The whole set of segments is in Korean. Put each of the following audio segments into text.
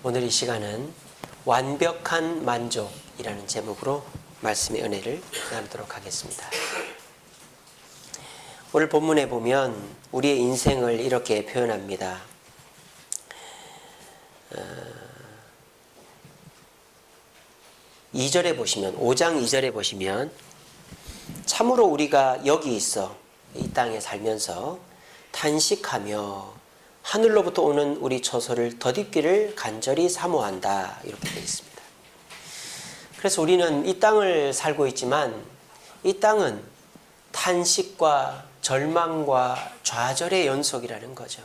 오늘 이 시간은 완벽한 만족이라는 제목으로 말씀의 은혜를 나누도록 하겠습니다. 오늘 본문에 보면 우리의 인생을 이렇게 표현합니다. 2절에 보시면, 5장 2절에 보시면 참으로 우리가 여기 있어 이 땅에 살면서 탄식하며 하늘로부터 오는 우리 처소를 덧입기를 간절히 사모한다, 이렇게 되어 있습니다. 그래서 우리는 이 땅을 살고 있지만 이 땅은 탄식과 절망과 좌절의 연속이라는 거죠.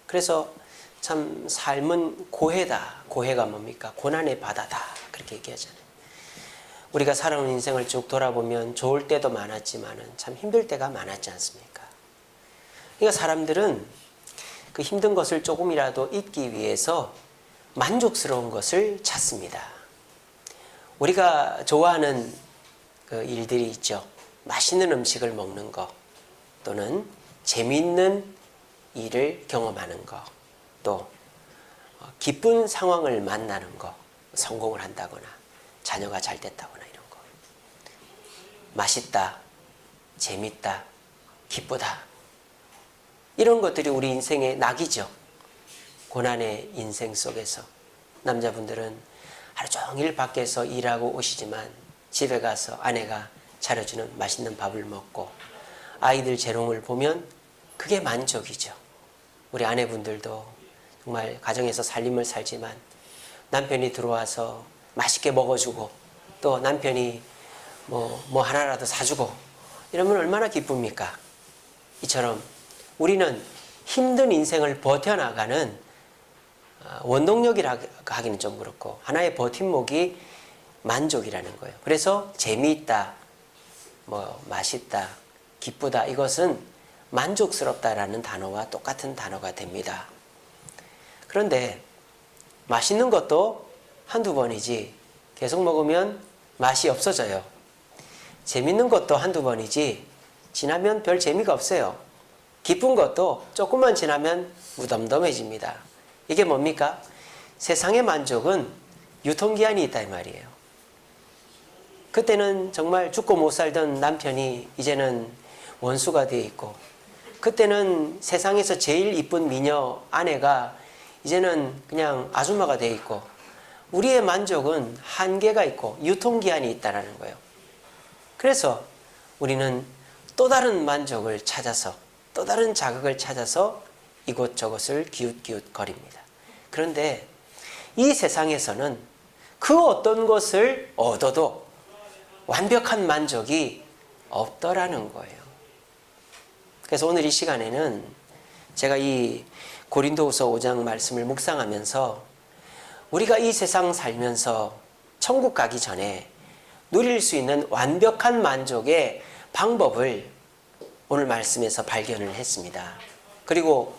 그래서 참 삶은 고해다. 고해가 뭡니까? 고난의 바다다, 그렇게 얘기하잖아요. 우리가 살아온 인생을 쭉 돌아보면 좋을 때도 많았지만 참 힘들 때가 많았지 않습니까? 그러니까 사람들은 그 힘든 것을 조금이라도 잊기 위해서 만족스러운 것을 찾습니다. 우리가 좋아하는 그 일들이 있죠. 맛있는 음식을 먹는 것, 또는 재미있는 일을 경험하는 것, 또 기쁜 상황을 만나는 것, 성공을 한다거나 자녀가 잘 됐다거나 이런 것. 맛있다, 재밌다, 기쁘다, 이런 것들이 우리 인생의 낙이죠. 고난의 인생 속에서 남자분들은 하루 종일 밖에서 일하고 오시지만 집에 가서 아내가 차려주는 맛있는 밥을 먹고 아이들 재롱을 보면 그게 만족이죠. 우리 아내분들도 정말 가정에서 살림을 살지만 남편이 들어와서 맛있게 먹어주고 또 남편이 뭐 하나라도 사주고 이러면 얼마나 기쁩니까? 이처럼 우리는 힘든 인생을 버텨나가는 원동력이라 하기는 좀 그렇고 하나의 버팀목이 만족이라는 거예요. 그래서 재미있다, 맛있다, 기쁘다, 이것은 만족스럽다라는 단어와 똑같은 단어가 됩니다. 그런데 맛있는 것도 한두 번이지 계속 먹으면 맛이 없어져요. 재밌는 것도 한두 번이지 지나면 별 재미가 없어요. 기쁜 것도 조금만 지나면 무덤덤해집니다. 이게 뭡니까? 세상의 만족은 유통기한이 있다 이 말이에요. 그때는 정말 죽고 못 살던 남편이 이제는 원수가 되어 있고, 그때는 세상에서 제일 이쁜 미녀 아내가 이제는 그냥 아줌마가 되어 있고, 우리의 만족은 한계가 있고 유통기한이 있다는 거예요. 그래서 우리는 또 다른 만족을 찾아서, 또 다른 자극을 찾아서 이곳저곳을 기웃기웃 거립니다. 그런데 이 세상에서는 그 어떤 것을 얻어도 완벽한 만족이 없더라는 거예요. 그래서 오늘 이 시간에는 제가 이 고린도후서 5장 말씀을 묵상하면서 우리가 이 세상 살면서 천국 가기 전에 누릴 수 있는 완벽한 만족의 방법을 오늘 말씀에서 발견을 했습니다. 그리고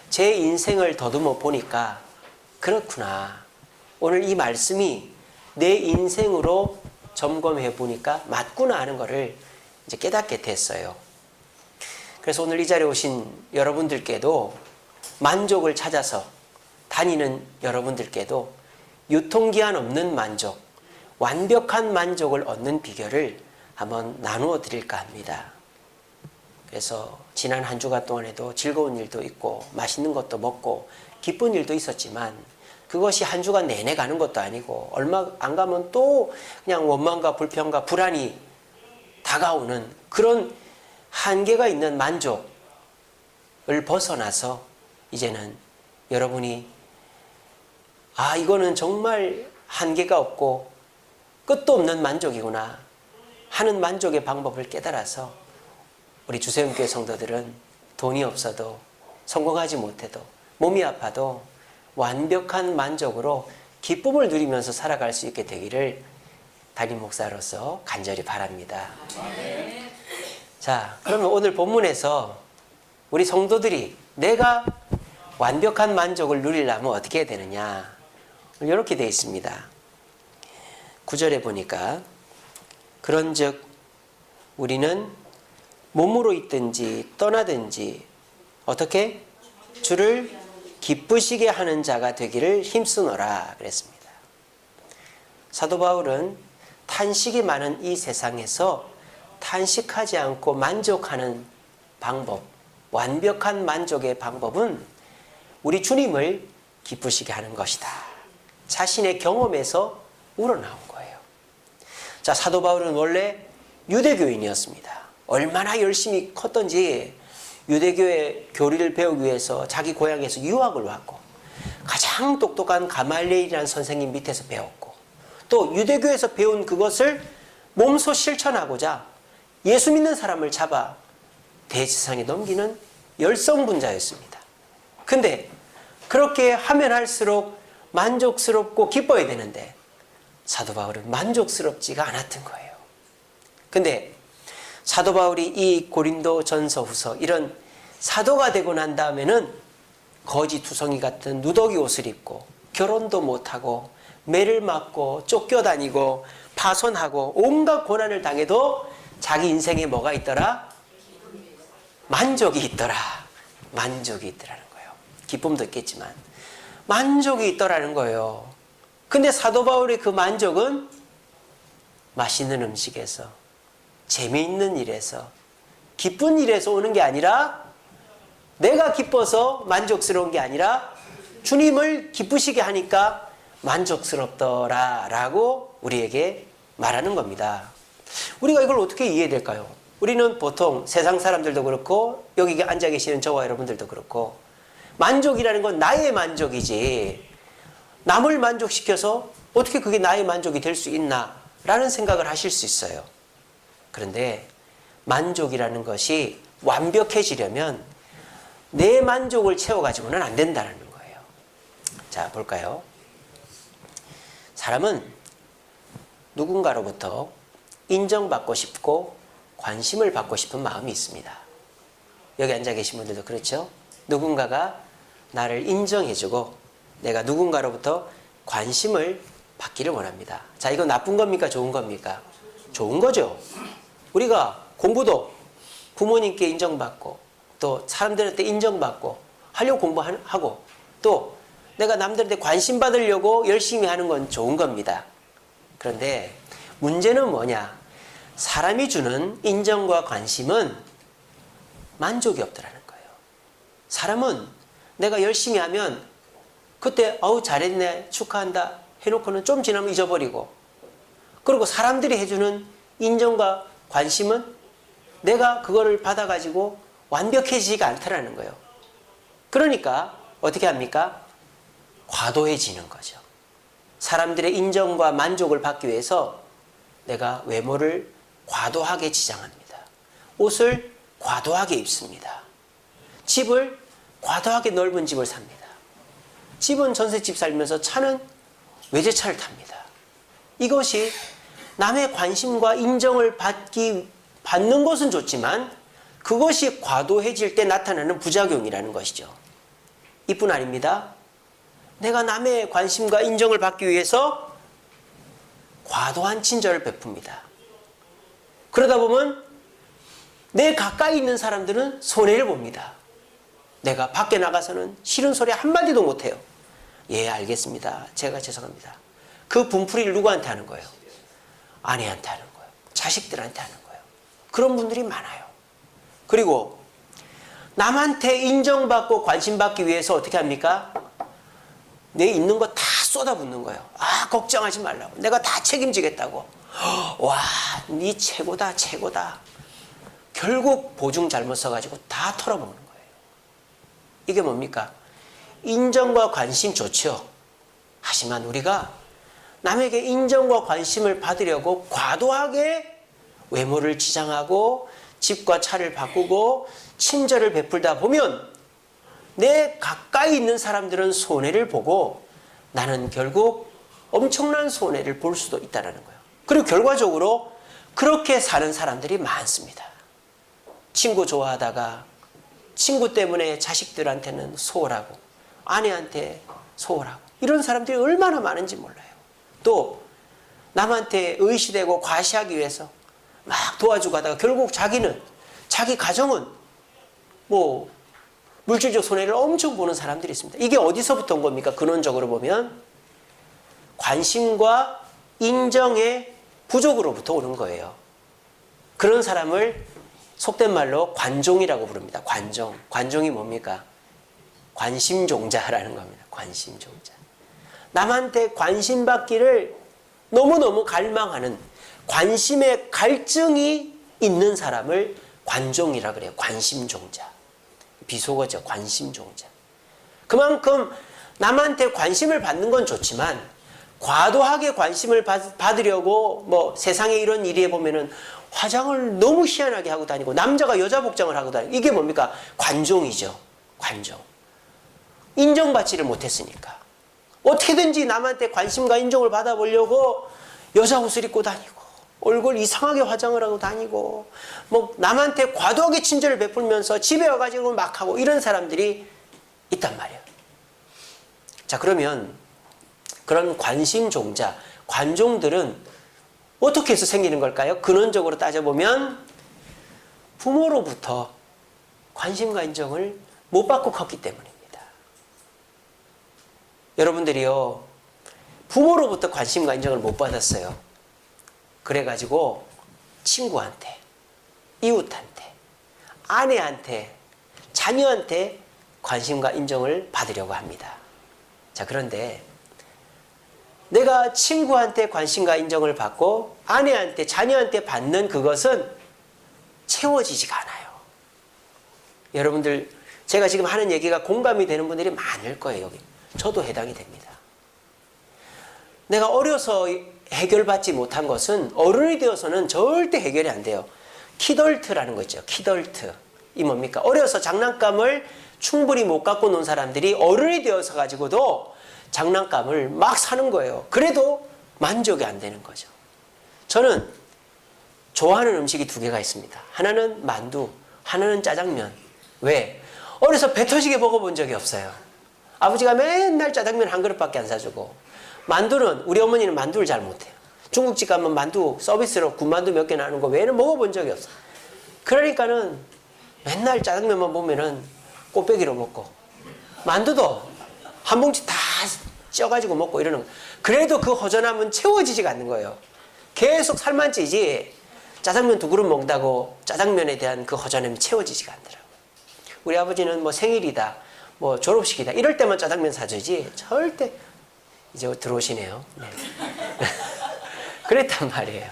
제 인생을 더듬어 보니까 그렇구나, 오늘 이 말씀이 내 인생으로 점검해 보니까 맞구나 하는 것을 이제 깨닫게 됐어요. 그래서 오늘 이 자리에 오신 여러분들께도, 만족을 찾아서 다니는 여러분들께도 유통기한 없는 만족, 완벽한 만족을 얻는 비결을 한번 나누어 드릴까 합니다. 그래서 지난 한 주간 동안에도 즐거운 일도 있고 맛있는 것도 먹고 기쁜 일도 있었지만 그것이 한 주간 내내 가는 것도 아니고 얼마 안 가면 또 그냥 원망과 불평과 불안이 다가오는 그런 한계가 있는 만족을 벗어나서 이제는 여러분이 이거는 정말 한계가 없고 끝도 없는 만족이구나 하는 만족의 방법을 깨달아서 우리 주세움교회 성도들은 돈이 없어도, 성공하지 못해도, 몸이 아파도 완벽한 만족으로 기쁨을 누리면서 살아갈 수 있게 되기를 담임 목사로서 간절히 바랍니다. 자, 그러면 오늘 본문에서 우리 성도들이 내가 완벽한 만족을 누리려면 어떻게 해야 되느냐, 이렇게 되어 있습니다. 9절에 보니까 그런즉 우리는 몸으로 있든지 떠나든지 어떻게? 주를 기쁘시게 하는 자가 되기를 힘쓰노라 그랬습니다. 사도 바울은 탄식이 많은 이 세상에서 탄식하지 않고 만족하는 방법, 완벽한 만족의 방법은 우리 주님을 기쁘시게 하는 것이다. 자신의 경험에서 우러나온 거예요. 자, 사도 바울은 원래 유대교인이었습니다. 얼마나 열심히 컸던지 유대교의 교리를 배우기 위해서 자기 고향에서 유학을 왔고, 가장 똑똑한 가말리엘이라는 선생님 밑에서 배웠고, 또 유대교에서 배운 그것을 몸소 실천하고자 예수 믿는 사람을 잡아 대제사장에 넘기는 열성분자였습니다. 근데 그렇게 하면 할수록 만족스럽고 기뻐야 되는데 사도 바울은 만족스럽지가 않았던 거예요. 근데 사도 바울이 이 고린도 전서 후서 이런 사도가 되고 난 다음에는 거지 투성이 같은 누더기 옷을 입고 결혼도 못하고 매를 맞고 쫓겨다니고 파손하고 온갖 고난을 당해도 자기 인생에 뭐가 있더라? 만족이 있더라. 만족이 있더라는 거예요. 기쁨도 있겠지만 만족이 있더라는 거예요. 근데 사도 바울의 그 만족은 맛있는 음식에서, 재미있는 일에서, 기쁜 일에서 오는 게 아니라, 내가 기뻐서 만족스러운 게 아니라 주님을 기쁘시게 하니까 만족스럽더라 라고 우리에게 말하는 겁니다. 우리가 이걸 어떻게 이해해야 될까요? 우리는 보통 세상 사람들도 그렇고 여기 앉아 계시는 저와 여러분들도 그렇고 만족이라는 건 나의 만족이지 남을 만족시켜서 어떻게 그게 나의 만족이 될 수 있나 라는 생각을 하실 수 있어요. 그런데 만족이라는 것이 완벽해지려면 내 만족을 채워가지고는 안 된다는 거예요. 자, 볼까요? 사람은 누군가로부터 인정받고 싶고 관심을 받고 싶은 마음이 있습니다. 여기 앉아 계신 분들도 그렇죠? 누군가가 나를 인정해주고 내가 누군가로부터 관심을 받기를 원합니다. 자, 이거 나쁜 겁니까? 좋은 겁니까? 좋은 거죠. 우리가 공부도 부모님께 인정받고 또 사람들한테 인정받고 하려고 공부하고 또 내가 남들한테 관심 받으려고 열심히 하는 건 좋은 겁니다. 그런데 문제는 뭐냐? 사람이 주는 인정과 관심은 만족이 없더라는 거예요. 사람은 내가 열심히 하면 그때 어우 잘했네 축하한다 해놓고는 좀 지나면 잊어버리고, 그리고 사람들이 해주는 인정과 관심은 내가 그거를 받아가지고 완벽해지지가 않더라는 거예요. 그러니까 어떻게 합니까? 과도해지는 거죠. 사람들의 인정과 만족을 받기 위해서 내가 외모를 과도하게 지장합니다. 옷을 과도하게 입습니다. 집을 과도하게 넓은 집을 삽니다. 집은 전셋집 살면서 차는 외제차를 탑니다. 이것이 남의 관심과 인정을 받는 것은 좋지만 그것이 과도해질 때 나타나는 부작용이라는 것이죠. 이뿐 아닙니다. 내가 남의 관심과 인정을 받기 위해서 과도한 친절을 베풉니다. 그러다 보면 내 가까이 있는 사람들은 손해를 봅니다. 내가 밖에 나가서는 싫은 소리 한마디도 못해요. 예, 알겠습니다. 제가 죄송합니다. 그 분풀이를 누구한테 하는 거예요? 아내한테 하는 거예요. 자식들한테 하는 거예요. 그런 분들이 많아요. 그리고 남한테 인정받고 관심받기 위해서 어떻게 합니까? 내 있는 거 다 쏟아붓는 거예요. 아, 걱정하지 말라고. 내가 다 책임지겠다고. 와, 네 최고다, 최고다. 결국 보증 잘못 써가지고 다 털어먹는 거예요. 이게 뭡니까? 인정과 관심 좋죠. 하지만 우리가 남에게 인정과 관심을 받으려고 과도하게 외모를 지장하고 집과 차를 바꾸고 친절을 베풀다 보면 내 가까이 있는 사람들은 손해를 보고 나는 결국 엄청난 손해를 볼 수도 있다는 거예요. 그리고 결과적으로 그렇게 사는 사람들이 많습니다. 친구 좋아하다가 친구 때문에 자식들한테는 소홀하고 아내한테 소홀하고 이런 사람들이 얼마나 많은지 몰라요. 또 남한테 의시되고 과시하기 위해서 막 도와주고 하다가 결국 자기 가정은 뭐 물질적 손해를 엄청 보는 사람들이 있습니다. 이게 어디서부터 온 겁니까? 근원적으로 보면 관심과 인정의 부족으로부터 오는 거예요. 그런 사람을 속된 말로 관종이라고 부릅니다. 관종. 관종이 뭡니까? 관심종자라는 겁니다. 관심종자. 남한테 관심받기를 너무너무 갈망하는 관심의 갈증이 있는 사람을 관종이라 그래요. 관심종자. 비속어죠. 관심종자. 그만큼 남한테 관심을 받는 건 좋지만 과도하게 관심을 받으려고 뭐 세상에 이런 일에 보면은 화장을 너무 희한하게 하고 다니고 남자가 여자 복장을 하고 다니고 이게 뭡니까? 관종이죠. 관종. 인정받지를 못했으니까 어떻게든지 남한테 관심과 인정을 받아보려고 여자 옷을 입고 다니고 얼굴 이상하게 화장을 하고 다니고 뭐 남한테 과도하게 친절을 베풀면서 집에 와가지고 막 하고 이런 사람들이 있단 말이에요. 자, 그러면 그런 관심종자, 관종들은 어떻게 해서 생기는 걸까요? 근원적으로 따져보면 부모로부터 관심과 인정을 못 받고 컸기 때문입니다. 여러분들이요, 부모로부터 관심과 인정을 못 받았어요. 그래가지고 친구한테, 이웃한테, 아내한테, 자녀한테 관심과 인정을 받으려고 합니다. 자, 그런데 내가 친구한테 관심과 인정을 받고 아내한테, 자녀한테 받는 그것은 채워지지가 않아요. 여러분들, 제가 지금 하는 얘기가 공감이 되는 분들이 많을 거예요. 여기. 저도 해당이 됩니다. 내가 어려서 해결받지 못한 것은 어른이 되어서는 절대 해결이 안 돼요. 키덜트라는 거 있죠. 키덜트. 이 뭡니까? 어려서 장난감을 충분히 못 갖고 논 사람들이 어른이 되어서 가지고도 장난감을 막 사는 거예요. 그래도 만족이 안 되는 거죠. 저는 좋아하는 음식이 두 개가 있습니다. 하나는 만두, 하나는 짜장면. 왜? 어려서 배 터지게 먹어본 적이 없어요. 아버지가 맨날 짜장면 한 그릇밖에 안 사주고, 만두는 우리 어머니는 만두를 잘 못해요. 중국집 가면 만두 서비스로 군만두 몇 개 나오는 거 외에는 먹어본 적이 없어요. 그러니까는 맨날 짜장면만 보면은 꽃배기로 먹고 만두도 한 봉지 다 쪄가지고 먹고 이러는 거예요. 그래도 그 허전함은 채워지지가 않는 거예요. 계속 살만 찌지 짜장면 두 그릇 먹는다고 짜장면에 대한 그 허전함이 채워지지가 않더라고요. 우리 아버지는 뭐 생일이다, 뭐 졸업식이다 이럴 때만 짜장면 사주지 절대, 이제 들어오시네요. 네. 그랬단 말이에요.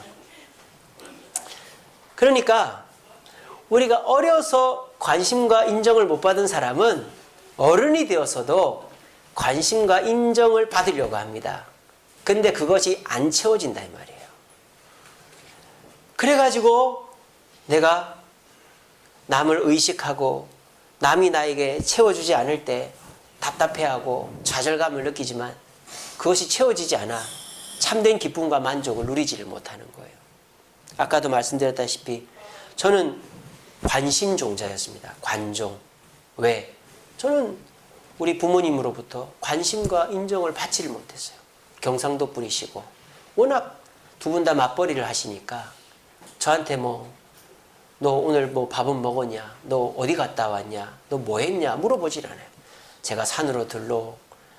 그러니까 우리가 어려서 관심과 인정을 못 받은 사람은 어른이 되어서도 관심과 인정을 받으려고 합니다. 근데 그것이 안 채워진다 이 말이에요. 그래가지고 내가 남을 의식하고 남이 나에게 채워주지 않을 때 답답해하고 좌절감을 느끼지만 그것이 채워지지 않아 참된 기쁨과 만족을 누리지를 못하는 거예요. 아까도 말씀드렸다시피 저는 관심종자였습니다. 관종. 왜? 저는 우리 부모님으로부터 관심과 인정을 받지를 못했어요. 경상도 분이시고 워낙 두 분 다 맞벌이를 하시니까 저한테 뭐 너 오늘 뭐 밥은 먹었냐? 너 어디 갔다 왔냐? 너 뭐 했냐? 물어보질 않아요. 제가 산으로 들러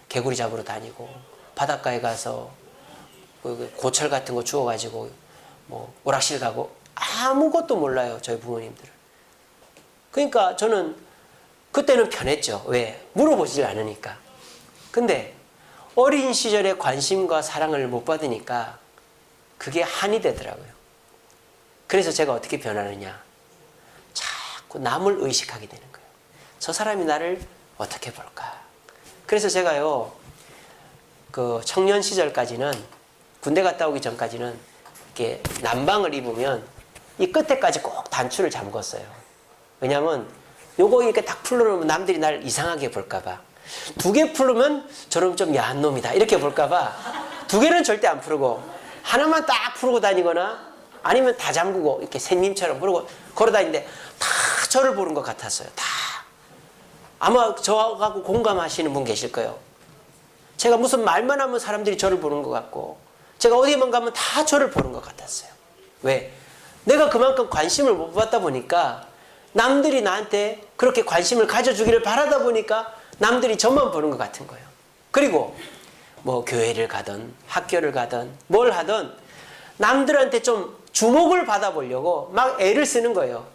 개구리 잡으러 다니고 바닷가에 가서 고철 같은 거 주워가지고 뭐 오락실 가고 아무것도 몰라요. 저희 부모님들은. 그러니까 저는 그때는 편했죠. 왜? 물어보질 않으니까. 근데 어린 시절에 관심과 사랑을 못 받으니까 그게 한이 되더라고요. 그래서 제가 어떻게 변하느냐? 자꾸 남을 의식하게 되는 거예요. 저 사람이 나를 어떻게 볼까? 그래서 제가요, 그 청년 시절까지는, 군대 갔다 오기 전까지는 이렇게 남방을 입으면 이 끝에까지 꼭 단추를 잠궜어요. 왜냐하면 요거 이렇게 딱 풀어놓으면 남들이 날 이상하게 볼까봐. 두 개 풀으면 저놈 좀 야한 놈이다 이렇게 볼까봐 두 개는 절대 안 풀고 하나만 딱 풀고 다니거나 아니면 다 잠그고 이렇게 샌님처럼 그러고 걸어 다니는데 다 저를 보는 것 같았어요. 다. 아마 저하고 공감하시는 분 계실 거예요. 제가 무슨 말만 하면 사람들이 저를 보는 것 같고 제가 어디만 가면 다 저를 보는 것 같았어요. 왜? 내가 그만큼 관심을 못 받다 보니까 남들이 나한테 그렇게 관심을 가져주기를 바라다 보니까 남들이 저만 보는 것 같은 거예요. 그리고 뭐 교회를 가든 학교를 가든 뭘 하든 남들한테 좀 주목을 받아보려고 막 애를 쓰는 거예요.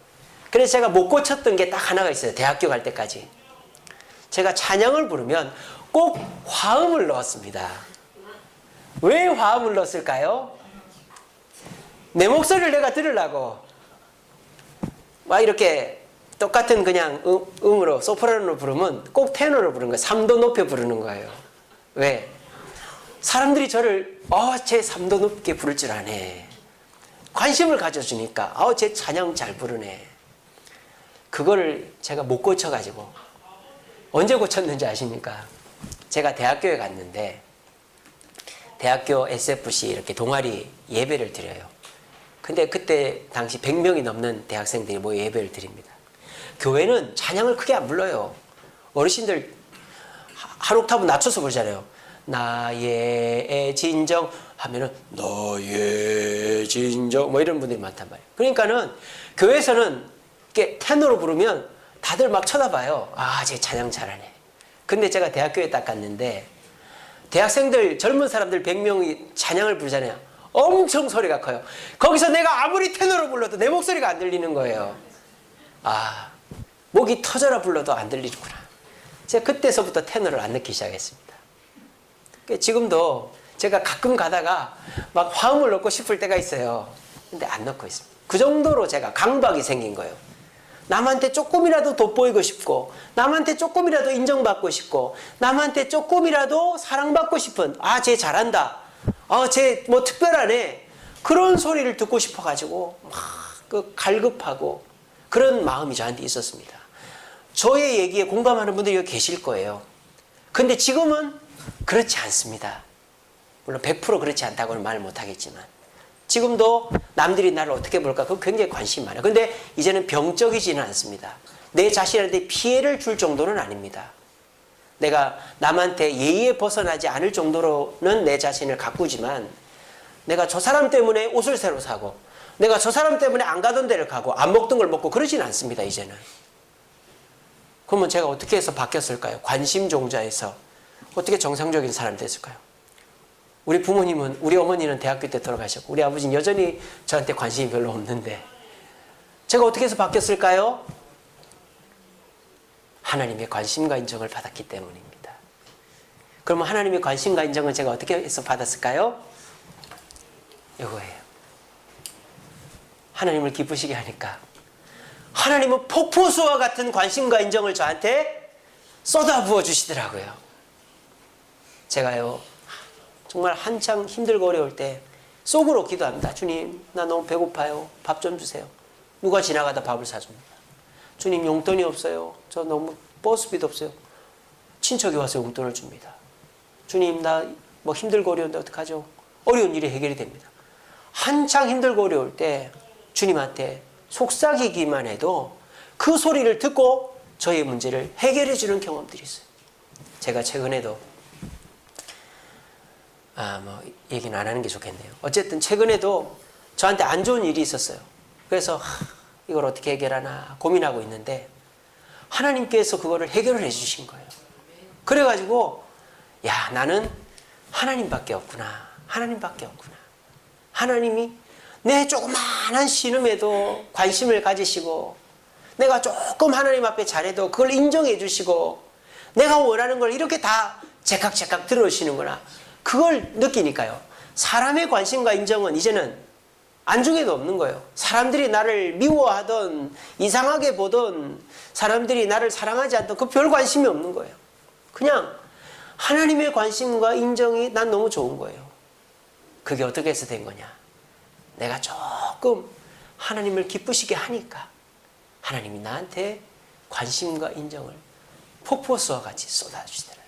그래서 제가 못 고쳤던 게 딱 하나가 있어요. 대학교 갈 때까지. 제가 찬양을 부르면 꼭 화음을 넣었습니다. 왜 화음을 넣었을까요? 내 목소리를 내가 들으려고. 막 이렇게 똑같은 그냥 음으로 소프라노로 부르면 꼭 테너로 부르는 거예요. 3도 높여 부르는 거예요. 왜? 사람들이 저를 쟤 3도 높게 부를 줄 아네. 관심을 가져주니까 쟤 찬양 잘 부르네. 그거를 제가 못 고쳐가지고 언제 고쳤는지 아십니까? 제가 대학교에 갔는데 대학교 SFC 이렇게 동아리 예배를 드려요. 근데 그때 당시 100명이 넘는 대학생들이 모여 예배를 드립니다. 교회는 찬양을 크게 안 불러요. 어르신들 한 옥타브 낮춰서 부르잖아요. 나의 진정 하면은 너의 진정 뭐 이런 분들이 많단 말이에요. 그러니까는 교회에서는 이렇게 테너로 부르면 다들 막 쳐다봐요. 쟤 찬양 잘하네. 근데 제가 대학교에 딱 갔는데 대학생들 젊은 사람들 100명이 찬양을 부르잖아요. 엄청 소리가 커요. 거기서 내가 아무리 테너로 불러도 내 목소리가 안 들리는 거예요. 목이 터져라 불러도 안 들리구나. 제가 그때서부터 테너를 안 넣기 시작했습니다. 지금도 제가 가끔 가다가 막 화음을 넣고 싶을 때가 있어요. 근데 안 넣고 있습니다. 그 정도로 제가 강박이 생긴 거예요. 남한테 조금이라도 돋보이고 싶고 남한테 조금이라도 인정받고 싶고 남한테 조금이라도 사랑받고 싶은 쟤 잘한다. 쟤 뭐 특별하네. 그런 소리를 듣고 싶어가지고 막 갈급하고 그런 마음이 저한테 있었습니다. 저의 얘기에 공감하는 분들이 여기 계실 거예요. 근데 지금은 그렇지 않습니다. 물론 100% 그렇지 않다고는 말 못하겠지만 지금도 남들이 나를 어떻게 볼까 그거 굉장히 관심이 많아요. 근데 이제는 병적이지는 않습니다. 내 자신한테 피해를 줄 정도는 아닙니다. 내가 남한테 예의에 벗어나지 않을 정도로는 내 자신을 가꾸지만 내가 저 사람 때문에 옷을 새로 사고 내가 저 사람 때문에 안 가던 데를 가고 안 먹던 걸 먹고 그러진 않습니다. 이제는. 그러면 제가 어떻게 해서 바뀌었을까요? 관심종자에서 어떻게 정상적인 사람이 됐을까요? 우리 부모님은, 우리 어머니는 대학교 때 돌아가셨고 우리 아버지는 여전히 저한테 관심이 별로 없는데 제가 어떻게 해서 바뀌었을까요? 하나님의 관심과 인정을 받았기 때문입니다. 그러면 하나님의 관심과 인정을 제가 어떻게 해서 받았을까요? 이거예요. 하나님을 기쁘시게 하니까 하나님은 폭포수와 같은 관심과 인정을 저한테 쏟아부어 주시더라고요. 제가요 정말 한창 힘들고 어려울 때 속으로 기도합니다. 주님, 나 너무 배고파요. 밥 좀 주세요. 누가 지나가다 밥을 사줍니다. 주님, 용돈이 없어요. 저 너무 버스비도 없어요. 친척이 와서 용돈을 줍니다. 주님, 나 뭐 힘들고 어려운데 어떡하죠? 어려운 일이 해결이 됩니다. 한창 힘들고 어려울 때 주님한테 속삭이기만 해도 그 소리를 듣고 저의 문제를 해결해 주는 경험들이 있어요. 제가 최근에도 얘기는 안 하는 게 좋겠네요. 어쨌든 최근에도 저한테 안 좋은 일이 있었어요. 그래서 이걸 어떻게 해결하나 고민하고 있는데 하나님께서 그거를 해결을 해주신 거예요. 그래가지고 나는 하나님밖에 없구나. 하나님밖에 없구나. 하나님이 내 조그마한 신음에도 관심을 가지시고 내가 조금 하나님 앞에 잘해도 그걸 인정해 주시고 내가 원하는 걸 이렇게 다 제깍제깍 들어주시는구나. 그걸 느끼니까요. 사람의 관심과 인정은 이제는 안중에도 없는 거예요. 사람들이 나를 미워하던 이상하게 보던 사람들이 나를 사랑하지 않던 그 별 관심이 없는 거예요. 그냥 하나님의 관심과 인정이 난 너무 좋은 거예요. 그게 어떻게 해서 된 거냐. 내가 조금 하나님을 기쁘시게 하니까 하나님이 나한테 관심과 인정을 폭포수와 같이 쏟아주시더라고요.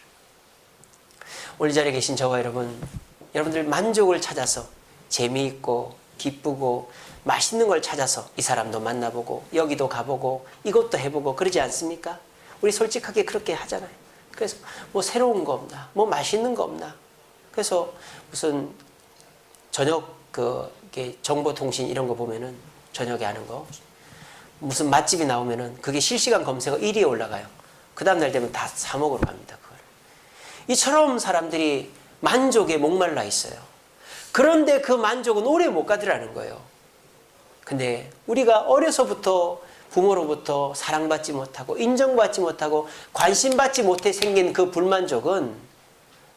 오늘 이 자리에 계신 저와 여러분들 만족을 찾아서 재미있고 기쁘고 맛있는 걸 찾아서 이 사람도 만나보고 여기도 가보고 이것도 해보고 그러지 않습니까? 우리 솔직하게 그렇게 하잖아요. 그래서 뭐 새로운 거 없나? 뭐 맛있는 거 없나? 그래서 무슨 저녁 이게 정보통신 이런 거 보면은 저녁에 하는 거 무슨 맛집이 나오면은 그게 실시간 검색어 1위에 올라가요. 그 다음날 되면 다 사 먹으러 갑니다. 그걸. 이처럼 사람들이 만족에 목말라 있어요. 그런데 그 만족은 오래 못 가더라는 거예요. 근데 우리가 어려서부터 부모로부터 사랑받지 못하고 인정받지 못하고 관심받지 못해 생긴 그 불만족은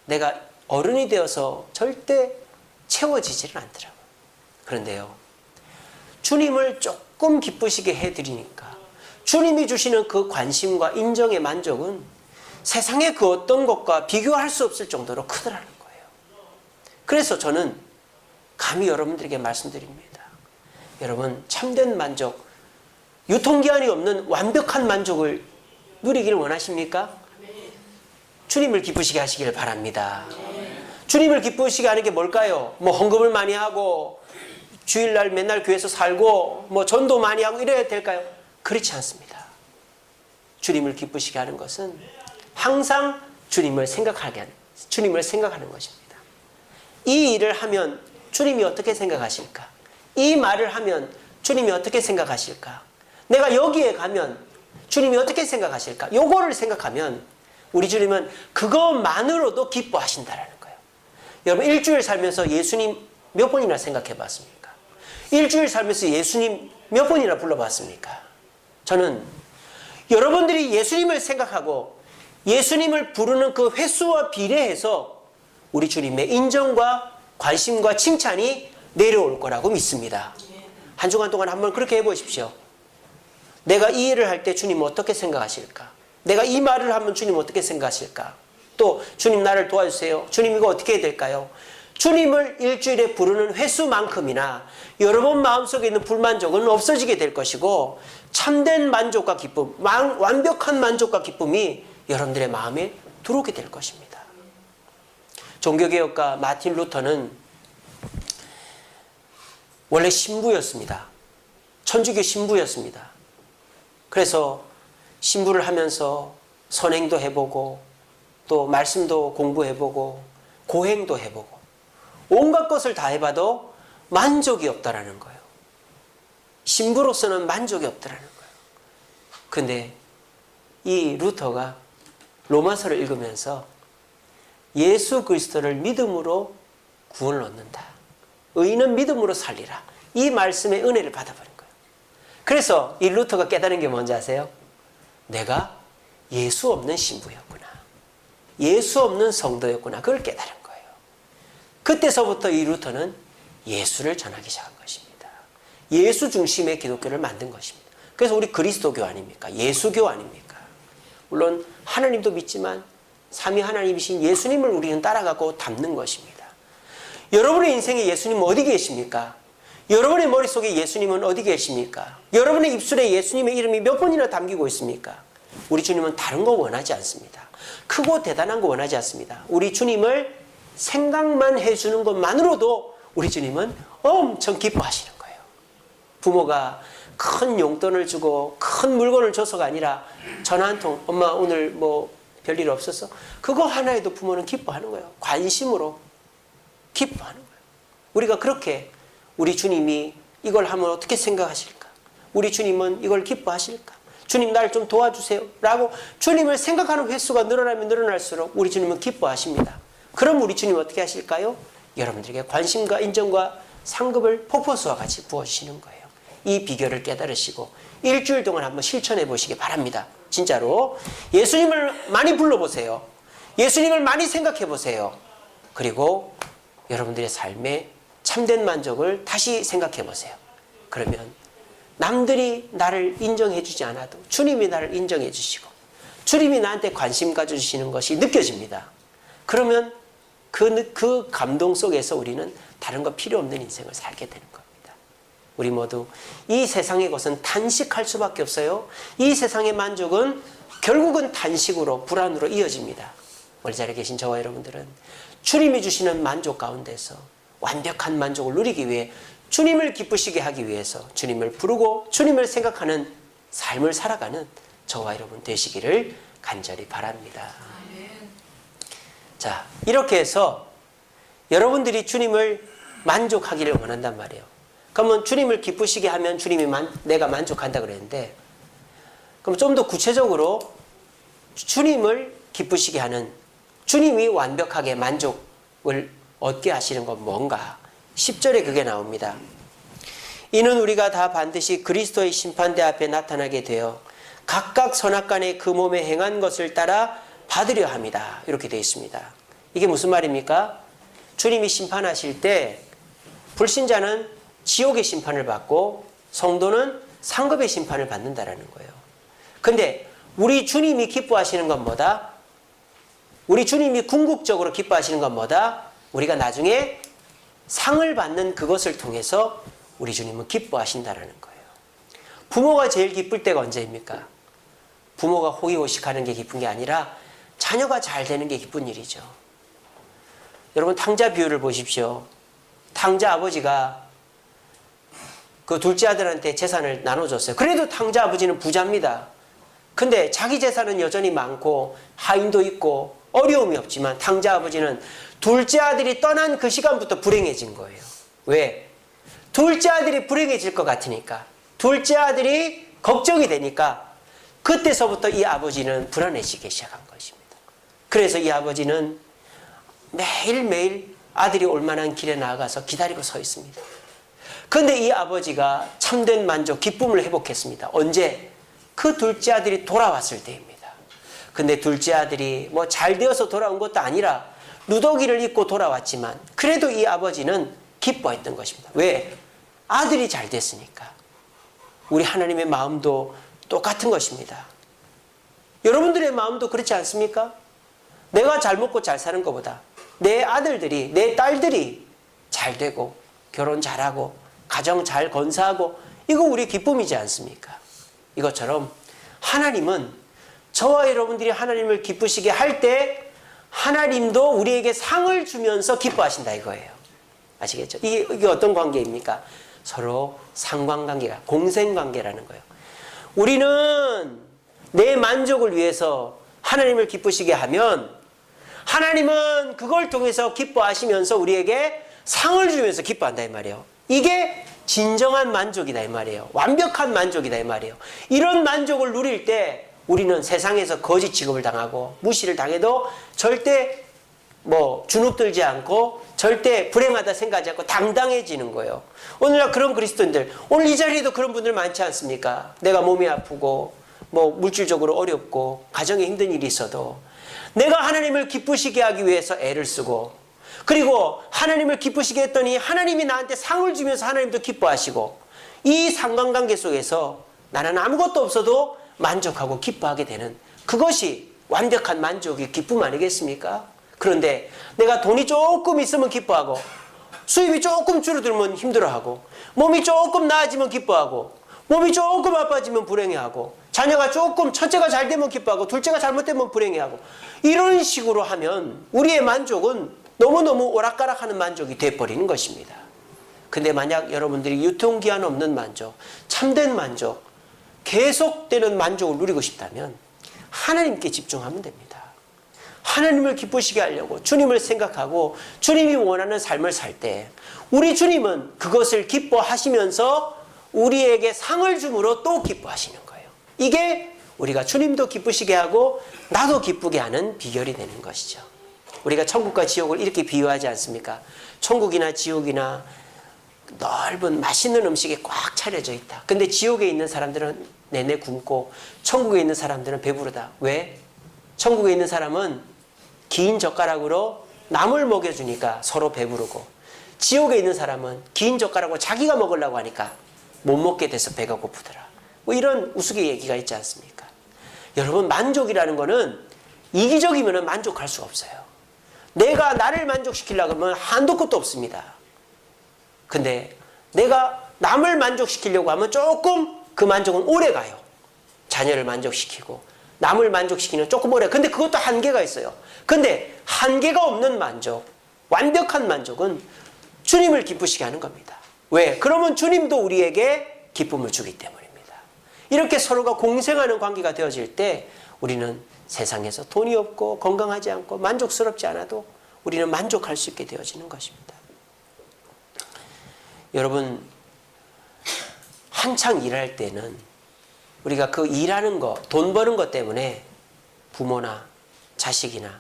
내가 어른이 되어서 절대 채워지지는 않더라고요. 그런데요, 주님을 조금 기쁘시게 해드리니까 주님이 주시는 그 관심과 인정의 만족은 세상의 그 어떤 것과 비교할 수 없을 정도로 크더라는 거예요. 그래서 저는 감히 여러분들에게 말씀드립니다. 여러분, 참된 만족, 유통기한이 없는 완벽한 만족을 누리기를 원하십니까? 주님을 기쁘시게 하시길 바랍니다. 주님을 기쁘시게 하는 게 뭘까요? 뭐 헌금을 많이 하고 주일날 맨날 교회에서 살고 뭐 전도 많이 하고 이래야 될까요? 그렇지 않습니다. 주님을 기쁘시게 하는 것은 항상 주님을 생각하는 것입니다. 이 일을 하면 주님이 어떻게 생각하실까? 이 말을 하면 주님이 어떻게 생각하실까? 내가 여기에 가면 주님이 어떻게 생각하실까? 요거를 생각하면 우리 주님은 그것만으로도 기뻐하신다라는 거예요. 여러분, 일주일 살면서 예수님 몇 번이나 생각해 봤습니까? 일주일 살면서 예수님 몇 번이나 불러봤습니까? 저는 여러분들이 예수님을 생각하고 예수님을 부르는 그 횟수와 비례해서 우리 주님의 인정과 관심과 칭찬이 내려올 거라고 믿습니다. 한 주간 동안 한번 그렇게 해보십시오. 내가 이 일을 할 때 주님 어떻게 생각하실까? 내가 이 말을 하면 주님 어떻게 생각하실까? 또 주님 나를 도와주세요. 주님 이거 어떻게 해야 될까요? 주님을 일주일에 부르는 횟수만큼이나 여러분 마음속에 있는 불만족은 없어지게 될 것이고 참된 만족과 기쁨, 완벽한 만족과 기쁨이 여러분들의 마음에 들어오게 될 것입니다. 종교개혁가 마틴 루터는 원래 신부였습니다. 천주교 신부였습니다. 그래서 신부를 하면서 선행도 해보고 또 말씀도 공부해보고 고행도 해보고 온갖 것을 다 해봐도 만족이 없다라는 거예요. 신부로서는 만족이 없다라는 거예요. 근데 이 루터가 로마서를 읽으면서 예수 그리스도를 믿음으로 구원을 얻는다. 의인은 믿음으로 살리라. 이 말씀의 은혜를 받아버린 거예요. 그래서 이 루터가 깨달은 게 뭔지 아세요? 내가 예수 없는 신부였구나. 예수 없는 성도였구나. 그걸 깨달은 거예요. 그때서부터 이 루터는 예수를 전하기 시작한 것입니다. 예수 중심의 기독교를 만든 것입니다. 그래서 우리 그리스도교 아닙니까? 예수교 아닙니까? 물론 하나님도 믿지만 삼위 하나님이신 예수님을 우리는 따라가고 닮는 것입니다. 여러분의 인생에 예수님은 어디 계십니까? 여러분의 머릿속에 예수님은 어디 계십니까? 여러분의 입술에 예수님의 이름이 몇 번이나 담기고 있습니까? 우리 주님은 다른 거 원하지 않습니다. 크고 대단한 거 원하지 않습니다. 우리 주님을 생각만 해주는 것만으로도 우리 주님은 엄청 기뻐하시는 거예요. 부모가 큰 용돈을 주고 큰 물건을 줘서가 아니라 전화 한 통, 엄마 오늘 뭐 별일 없었어? 그거 하나에도 부모는 기뻐하는 거예요. 관심으로 기뻐하는 거예요. 우리가 그렇게 우리 주님이 이걸 하면 어떻게 생각하실까? 우리 주님은 이걸 기뻐하실까? 주님 날 좀 도와주세요 라고 주님을 생각하는 횟수가 늘어나면 늘어날수록 우리 주님은 기뻐하십니다. 그럼 우리 주님은 어떻게 하실까요? 여러분들에게 관심과 인정과 상급을 폭포수와 같이 부어주시는 거예요. 이 비결을 깨달으시고 일주일 동안 한번 실천해 보시기 바랍니다. 진짜로 예수님을 많이 불러보세요. 예수님을 많이 생각해 보세요. 그리고 여러분들의 삶에 참된 만족을 다시 생각해 보세요. 그러면 남들이 나를 인정해 주지 않아도 주님이 나를 인정해 주시고 주님이 나한테 관심 가져주시는 것이 느껴집니다. 그러면 그 감동 속에서 우리는 다른 거 필요 없는 인생을 살게 되는 겁니다. 우리 모두 이 세상의 것은 단식할 수밖에 없어요. 이 세상의 만족은 결국은 단식으로 불안으로 이어집니다. 우리 자리에 계신 저와 여러분들은 주님이 주시는 만족 가운데서 완벽한 만족을 누리기 위해 주님을 기쁘시게 하기 위해서 주님을 부르고 주님을 생각하는 삶을 살아가는 저와 여러분 되시기를 간절히 바랍니다. 자, 이렇게 해서 여러분들이 주님을 만족하기를 원한단 말이에요. 그러면 주님을 기쁘시게 하면 내가 만족한다 그랬는데, 그럼 좀 더 구체적으로 주님을 기쁘시게 하는, 주님이 완벽하게 만족을 얻게 하시는 건 뭔가? 10절에 그게 나옵니다. 이는 우리가 다 반드시 그리스도의 심판대 앞에 나타나게 되어 각각 선악간에 그 몸에 행한 것을 따라 받으려 합니다. 이렇게 되어 있습니다. 이게 무슨 말입니까? 주님이 심판하실 때 불신자는 지옥의 심판을 받고 성도는 상급의 심판을 받는다라는 거예요. 근데 우리 주님이 기뻐하시는 건 뭐다? 우리 주님이 궁극적으로 기뻐하시는 건 뭐다? 우리가 나중에 상을 받는 그것을 통해서 우리 주님은 기뻐하신다라는 거예요. 부모가 제일 기쁠 때가 언제입니까? 부모가 호의호식하는 게 기쁜 게 아니라 자녀가 잘 되는 게 기쁜 일이죠. 여러분, 탕자 비유를 보십시오. 탕자 아버지가 그 둘째 아들한테 재산을 나눠줬어요. 그래도 탕자 아버지는 부자입니다. 근데 자기 재산은 여전히 많고 하인도 있고 어려움이 없지만 탕자 아버지는 둘째 아들이 떠난 그 시간부터 불행해진 거예요. 왜? 둘째 아들이 불행해질 것 같으니까, 둘째 아들이 걱정이 되니까 그때서부터 이 아버지는 불안해지기 시작한 것입니다. 그래서 이 아버지는 매일매일 아들이 올 만한 길에 나아가서 기다리고 서 있습니다. 그런데 이 아버지가 참된 만족, 기쁨을 회복했습니다. 언제? 그 둘째 아들이 돌아왔을 때입니다. 근데 둘째 아들이 뭐 잘 되어서 돌아온 것도 아니라 누더기를 입고 돌아왔지만 그래도 이 아버지는 기뻐했던 것입니다. 왜? 아들이 잘 됐으니까. 우리 하나님의 마음도 똑같은 것입니다. 여러분들의 마음도 그렇지 않습니까? 내가 잘 먹고 잘 사는 것보다 내 아들들이, 내 딸들이 잘 되고 결혼 잘하고 가정 잘 건사하고, 이거 우리 기쁨이지 않습니까? 이것처럼 하나님은 저와 여러분들이 하나님을 기쁘시게 할 때 하나님도 우리에게 상을 주면서 기뻐하신다 이거예요. 아시겠죠? 이게 어떤 관계입니까? 서로 상관관계가, 공생관계라는 거예요. 우리는 내 만족을 위해서 하나님을 기쁘시게 하면 하나님은 그걸 통해서 기뻐하시면서 우리에게 상을 주면서 기뻐한다 이 말이에요. 이게 진정한 만족이다 이 말이에요. 완벽한 만족이다 이 말이에요. 이런 만족을 누릴 때 우리는 세상에서 거짓 취급을 당하고 무시를 당해도 절대 주눅들지 않고 절대 불행하다 생각하지 않고 당당해지는 거예요. 오늘날 그런 그리스도인들, 오늘 이 자리에도 그런 분들 많지 않습니까? 내가 몸이 아프고 물질적으로 어렵고 가정에 힘든 일이 있어도 내가 하나님을 기쁘시게 하기 위해서 애를 쓰고, 그리고 하나님을 기쁘시게 했더니 하나님이 나한테 상을 주면서 하나님도 기뻐하시고, 이 상관관계 속에서 나는 아무것도 없어도 만족하고 기뻐하게 되는, 그것이 완벽한 만족의 기쁨 아니겠습니까? 그런데 내가 돈이 조금 있으면 기뻐하고, 수입이 조금 줄어들면 힘들어하고, 몸이 조금 나아지면 기뻐하고, 몸이 조금 아파지면 불행해하고, 자녀가 조금, 첫째가 잘 되면 기뻐하고 둘째가 잘못되면 불행해하고, 이런 식으로 하면 우리의 만족은 너무너무 오락가락하는 만족이 돼버리는 것입니다. 근데 만약 여러분들이 유통기한 없는 만족, 참된 만족, 계속되는 만족을 누리고 싶다면 하나님께 집중하면 됩니다. 하나님을 기쁘시게 하려고 주님을 생각하고 주님이 원하는 삶을 살 때 우리 주님은 그것을 기뻐하시면서 우리에게 상을 줌으로 또 기뻐하시는 거예요. 이게 우리가 주님도 기쁘시게 하고 나도 기쁘게 하는 비결이 되는 것이죠. 우리가 천국과 지옥을 이렇게 비유하지 않습니까? 천국이나 지옥이나 넓은 맛있는 음식이 꽉 차려져 있다. 근데 지옥에 있는 사람들은 내내 굶고 천국에 있는 사람들은 배부르다. 왜? 천국에 있는 사람은 긴 젓가락으로 남을 먹여주니까 서로 배부르고, 지옥에 있는 사람은 긴 젓가락으로 자기가 먹으려고 하니까 못 먹게 돼서 배가 고프더라. 이런 우스개 얘기가 있지 않습니까? 여러분, 만족이라는 거는 이기적이면 만족할 수 없어요. 내가 나를 만족시키려고 하면 한도 끝도 없습니다. 근데 내가 남을 만족시키려고 하면 조금 그 만족은 오래 가요. 자녀를 만족시키고 남을 만족시키는 조금 오래. 근데 그것도 한계가 있어요. 근데 한계가 없는 만족, 완벽한 만족은 주님을 기쁘시게 하는 겁니다. 왜? 그러면 주님도 우리에게 기쁨을 주기 때문입니다. 이렇게 서로가 공생하는 관계가 되어질 때 우리는 세상에서 돈이 없고 건강하지 않고 만족스럽지 않아도 우리는 만족할 수 있게 되어지는 것입니다. 여러분, 한창 일할 때는 우리가 그 일하는 거, 돈 버는 것 때문에 부모나 자식이나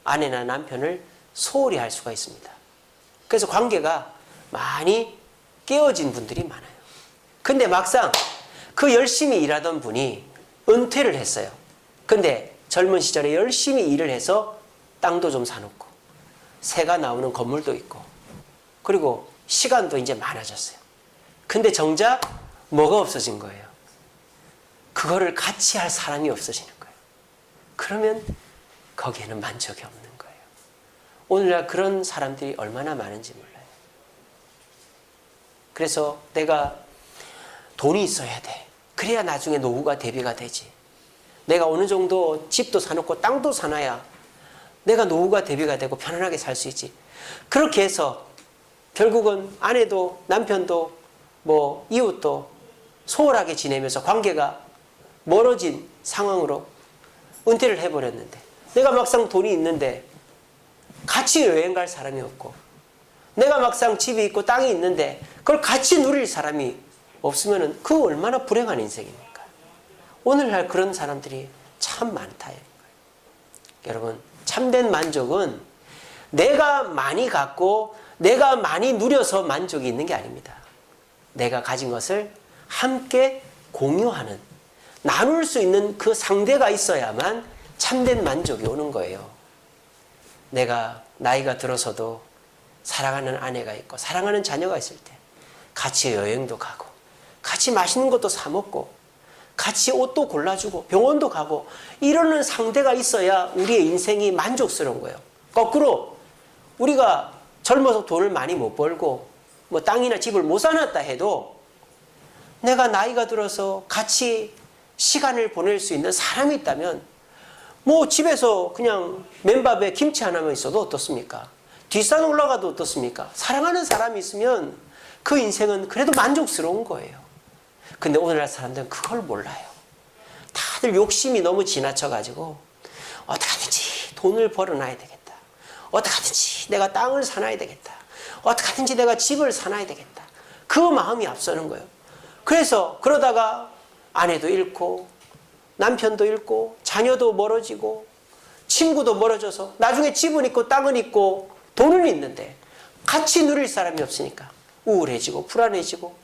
아내나 남편을 소홀히 할 수가 있습니다. 그래서 관계가 많이 깨어진 분들이 많아요. 근데 막상 그 열심히 일하던 분이 은퇴를 했어요. 근데 젊은 시절에 열심히 일을 해서 땅도 좀 사놓고 새가 나오는 건물도 있고 그리고 시간도 이제 많아졌어요. 근데 정작 뭐가 없어진 거예요? 그거를 같이 할 사람이 없어지는 거예요. 그러면 거기에는 만족이 없는 거예요. 오늘날 그런 사람들이 얼마나 많은지 몰라요. 그래서 내가 돈이 있어야 돼. 그래야 나중에 노후가 대비가 되지. 내가 어느 정도 집도 사놓고 땅도 사놔야 내가 노후가 대비가 되고 편안하게 살 수 있지. 그렇게 해서 결국은 아내도 남편도 뭐 이웃도 소홀하게 지내면서 관계가 멀어진 상황으로 은퇴를 해버렸는데 내가 막상 돈이 있는데 같이 여행 갈 사람이 없고 내가 막상 집이 있고 땅이 있는데 그걸 같이 누릴 사람이 없으면 그 얼마나 불행한 인생입니까? 오늘날 그런 사람들이 참 많다. 여러분, 참된 만족은 내가 많이 갖고 내가 많이 누려서 만족이 있는 게 아닙니다. 내가 가진 것을 함께 공유하는, 나눌 수 있는 그 상대가 있어야만 참된 만족이 오는 거예요. 내가 나이가 들어서도 사랑하는 아내가 있고 사랑하는 자녀가 있을 때 같이 여행도 가고 같이 맛있는 것도 사 먹고 같이 옷도 골라주고 병원도 가고 이러는 상대가 있어야 우리의 인생이 만족스러운 거예요. 거꾸로 우리가 젊어서 돈을 많이 못 벌고 뭐 땅이나 집을 못 사놨다 해도 내가 나이가 들어서 같이 시간을 보낼 수 있는 사람이 있다면 뭐 집에서 그냥 맨밥에 김치 하나만 있어도 어떻습니까? 뒷산 올라가도 어떻습니까? 사랑하는 사람이 있으면 그 인생은 그래도 만족스러운 거예요. 근데 오늘날 사람들은 그걸 몰라요. 다들 욕심이 너무 지나쳐가지고 어떻게 하든지 돈을 벌어놔야 되겠다. 어떻게 하든지 내가 땅을 사놔야 되겠다. 어떻게 하든지 내가 집을 사놔야 되겠다. 그 마음이 앞서는 거예요. 그래서 그러다가 아내도 잃고 남편도 잃고 자녀도 멀어지고 친구도 멀어져서 나중에 집은 있고 땅은 있고 돈은 있는데 같이 누릴 사람이 없으니까 우울해지고 불안해지고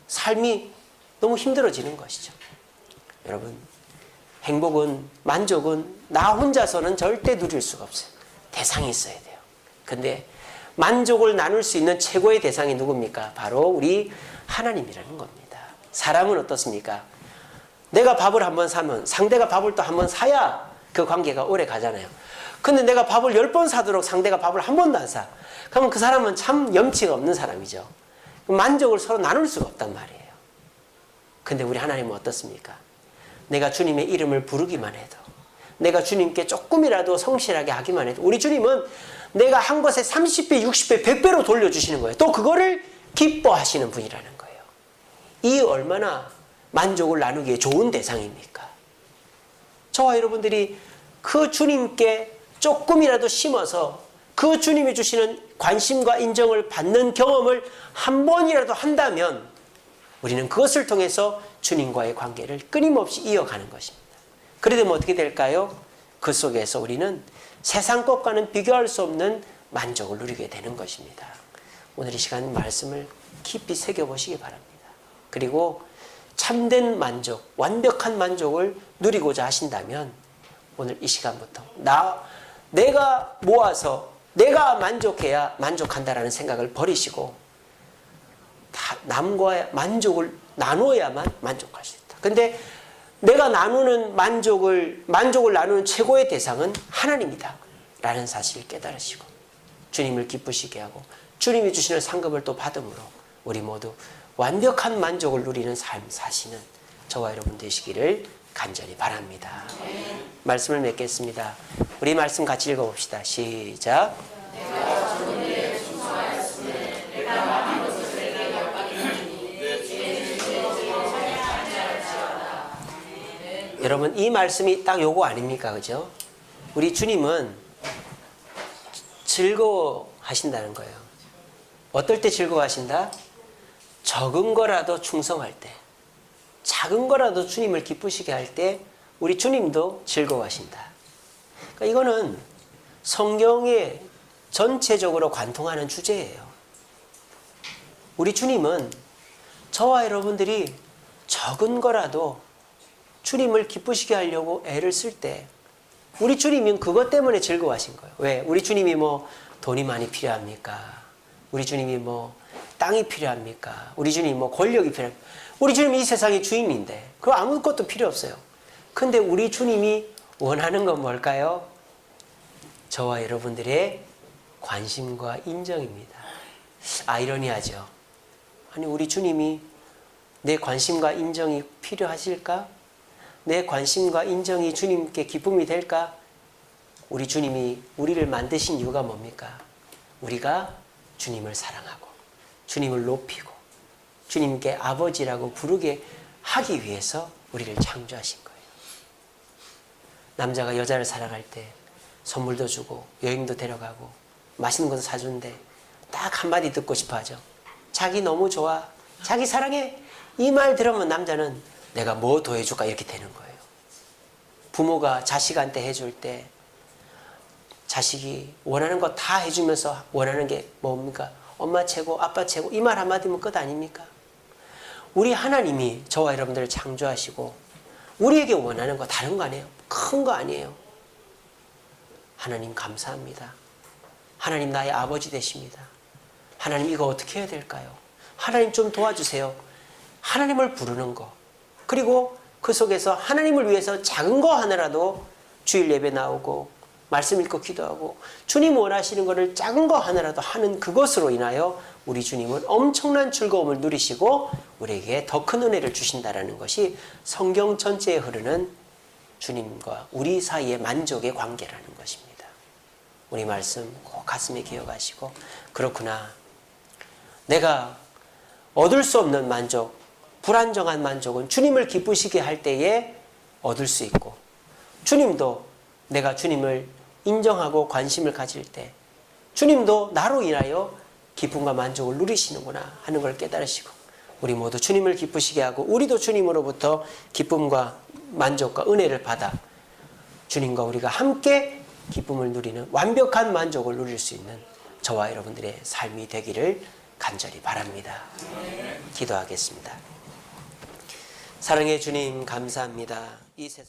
삶이 너무 힘들어지는 것이죠. 여러분, 행복은, 만족은 나 혼자서는 절대 누릴 수가 없어요. 대상이 있어야 돼요. 근데 만족을 나눌 수 있는 최고의 대상이 누굽니까? 바로 우리 하나님이라는 겁니다. 사람은 어떻습니까? 내가 밥을 한번 사면 상대가 밥을 또 한번 사야 그 관계가 오래 가잖아요. 근데 내가 밥을 10번 사도록 상대가 밥을 한 번도 안 사. 그러면 그 사람은 참 염치가 없는 사람이죠. 만족을 서로 나눌 수가 없단 말이에요. 근데 우리 하나님은 어떻습니까? 내가 주님의 이름을 부르기만 해도, 내가 주님께 조금이라도 성실하게 하기만 해도 우리 주님은 내가 한 것에 30배, 60배, 100배로 돌려주시는 거예요. 또 그거를 기뻐하시는 분이라는 거예요. 이 얼마나 만족을 나누기에 좋은 대상입니까? 저와 여러분들이 그 주님께 조금이라도 심어서 그 주님이 주시는 관심과 인정을 받는 경험을 한 번이라도 한다면 우리는 그것을 통해서 주님과의 관계를 끊임없이 이어가는 것입니다. 그러면 어떻게 될까요? 그 속에서 우리는 세상 것과는 비교할 수 없는 만족을 누리게 되는 것입니다. 오늘 이 시간 말씀을 깊이 새겨보시기 바랍니다. 그리고 참된 만족, 완벽한 만족을 누리고자 하신다면 오늘 이 시간부터 내가 모아서 내가 만족해야 만족한다라는 생각을 버리시고 남과의 만족을 나누어야만 만족할 수 있다. 근데 내가 나누는 만족을 나누는 최고의 대상은 하나님이다 라는 사실을 깨달으시고 주님을 기쁘시게 하고 주님이 주시는 상급을 또 받음으로 우리 모두 완벽한 만족을 누리는 삶 사시는 저와 여러분 되시기를 간절히 바랍니다. 말씀을 맺겠습니다. 우리 말씀 같이 읽어봅시다. 시작. 내가 주님께 충성하였으면 내가 많은 것을 내게 멸박했으니 여러분, 이 말씀이 딱 요거 아닙니까? 그죠? 우리 주님은 즐거워하신다는 거예요. 어떨 때 즐거워하신다? 적은 거라도 충성할 때, 작은 거라도 주님을 기쁘시게 할 때 우리 주님도 즐거워하신다. 그러니까 이거는 성경에 전체적으로 관통하는 주제예요. 우리 주님은 저와 여러분들이 적은 거라도 주님을 기쁘시게 하려고 애를 쓸 때 우리 주님은 그것 때문에 즐거워하신 거예요. 왜? 우리 주님이 뭐 돈이 많이 필요합니까? 우리 주님이 뭐 땅이 필요합니까? 우리 주님이 뭐 권력이 필요합니까? 우리 주님이 이 세상의 주인인데 그거 아무것도 필요 없어요. 근데 우리 주님이 원하는 건 뭘까요? 저와 여러분들의 관심과 인정입니다. 아이러니하죠. 아니 우리 주님이 내 관심과 인정이 필요하실까? 내 관심과 인정이 주님께 기쁨이 될까? 우리 주님이 우리를 만드신 이유가 뭡니까? 우리가 주님을 사랑하고 주님을 높이고 주님께 아버지라고 부르게 하기 위해서 우리를 창조하신 거예요. 남자가 여자를 사랑할 때 선물도 주고 여행도 데려가고 맛있는 것도 사준대 딱 한마디 듣고 싶어 하죠. 자기 너무 좋아. 자기 사랑해. 이 말 들으면 남자는 내가 뭐 더 해줄까 이렇게 되는 거예요. 부모가 자식한테 해줄 때 자식이 원하는 거 다 해주면서 원하는 게 뭡니까? 엄마 최고, 아빠 최고 이 말 한마디면 끝 아닙니까? 우리 하나님이 저와 여러분들을 창조하시고 우리에게 원하는 거 다른 거 아니에요? 큰 거 아니에요? 하나님 감사합니다. 하나님 나의 아버지 되십니다. 하나님 이거 어떻게 해야 될까요? 하나님 좀 도와주세요. 하나님을 부르는 거. 그리고 그 속에서 하나님을 위해서 작은 거 하나라도 주일 예배 나오고 말씀 읽고 기도하고 주님 원하시는 거를 작은 거 하나라도 하는 그것으로 인하여 우리 주님은 엄청난 즐거움을 누리시고 우리에게 더 큰 은혜를 주신다는 것이 성경 전체에 흐르는 주님과 우리 사이의 만족의 관계라는 것입니다. 우리 말씀 꼭 가슴에 기억하시고 그렇구나. 내가 얻을 수 없는 만족, 불안정한 만족은 주님을 기쁘시게 할 때에 얻을 수 있고 주님도 내가 주님을 인정하고 관심을 가질 때 주님도 나로 인하여 기쁨과 만족을 누리시는구나 하는 걸 깨달으시고 우리 모두 주님을 기쁘시게 하고 우리도 주님으로부터 기쁨과 만족과 은혜를 받아 주님과 우리가 함께 기쁨을 누리는 완벽한 만족을 누릴 수 있는 저와 여러분들의 삶이 되기를 간절히 바랍니다. 기도하겠습니다. 사랑의 주님 감사합니다. 이 세상